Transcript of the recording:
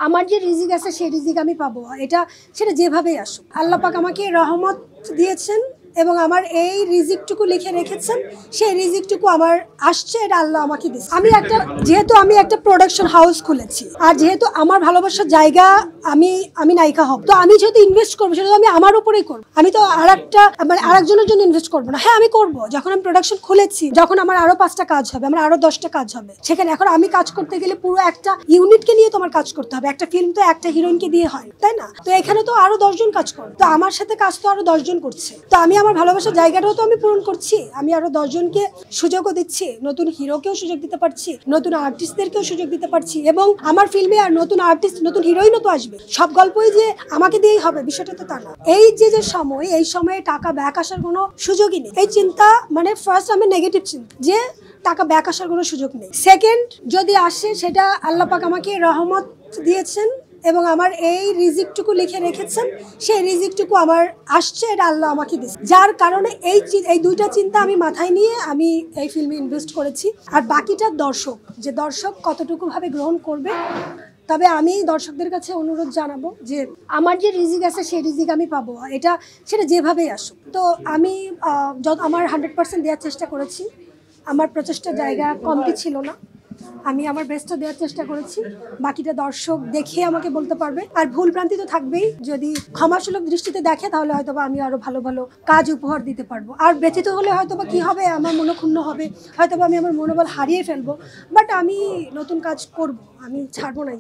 আমার যে রিজিক আছে সেই রিজিক আমি পাবো, সেটা যেভাবেই আসুক। আল্লাহ পাক আমাকে রহমত দিয়েছেন এবং আমার এই রিজিকটুকু লিখে রেখেছেন, সেই রিজিকটুকু আমার আসছে, এটা আল্লাহ আমাকে দিয়েছে। যেহেতু আমি একটা প্রোডাকশন হাউস খুলেছি, আর যেহেতু আমার ভালোবাসার জায়গা, আমি নায়িকা হব, তো আমি যেহেতু ইনভেস্ট করবো সেটা আমি আমার উপরেই করবো। আমি তো আরেকজনের জন্য ইনভেস্ট করবো না। হ্যাঁ, আমি করবো, যখন আমি প্রোডাকশন খুলেছি, যখন আমার আরো 5টা কাজ হবে, আমার আরো 10টা কাজ হবে, সেখানে এখন আমি কাজ করতে গেলে পুরো একটা ইউনিটকে নিয়ে তোমার কাজ করতে হবে। একটা ফিল্ম তো একটা হিরোইনকে দিয়ে হয়, তাই না? তো এখানে তো আরো 10 জন কাজ করে, তো আমার সাথে কাজ তো আরো 10 জন করছে। তো আমি আমার ভালোবাসার জায়গাটাও তো আমি পূরণ করছি, আমি আরো 10 জনকে সুযোগও দিচ্ছি, নতুন হিরোকেও সুযোগ দিতে পারছি, নতুন আর্টিস্টদেরকেও সুযোগ দিতে পারছি, এবং আমার ফিল্মে আর নতুন আর্টিস্ট, নতুন হিরোইনও তো আসবে। সব গল্পই যে আমাকে দিয়েই হবে বিষয়টা তো তা না। এই সময়, এই সময়ে টাকা ব্যাক আসার কোনো সুযোগই নেই। এই চিন্তা, মানে ফার্স্ট আমি নেগেটিভ চিন্তা যে টাকা ব্যাক আসার কোনো সুযোগ নেই। সেকেন্ড, যদি আসে সেটা আল্লাহ পাক আমাকে রহমত দিয়েছেন এবং আমার এই রিজিকটুকু লিখে রেখেছেন, সেই রিজিকটুকু আমার আসছে, এটা আল্লাহ আমাকে দিয়েছে। যার কারণে এই দুইটা চিন্তা আমি মাথায় নিয়ে আমি এই ফিল্মে ইনভেস্ট করেছি। আর বাকিটা দর্শক কতটুকু ভাবে গ্রহণ করবে। তবে আমি দর্শকদের কাছে অনুরোধ জানাবো যে আমার যে রিজিক আছে সেই রিজিক আমি পাবো, সেটা যেভাবেই আসুক। তো আমি আমার 100% দেওয়ার চেষ্টা করেছি। আমার প্রচেষ্টার জায়গা কমতি ছিল না, আমি আমার বেস্টটা দেওয়ার চেষ্টা করেছি। বাকিটা দর্শক দেখে আমাকে বলতে পারবে। আর ভুল ভ্রান্তি তো থাকবেই, যদি ক্ষমাসুলভ দৃষ্টিতে দেখে তাহলে হয়তোবা আমি আরো ভালো ভালো কাজ উপহার দিতে পারবো। আর ব্যথিত হলে হয়তোবা কি হবে, আমার মনোক্ষুণ্ণ হবে, হয়তোবা আমি আমার মনোবল হারিয়ে ফেলবো। বাট আমি নতুন কাজ করব, আমি ছাড়বো না।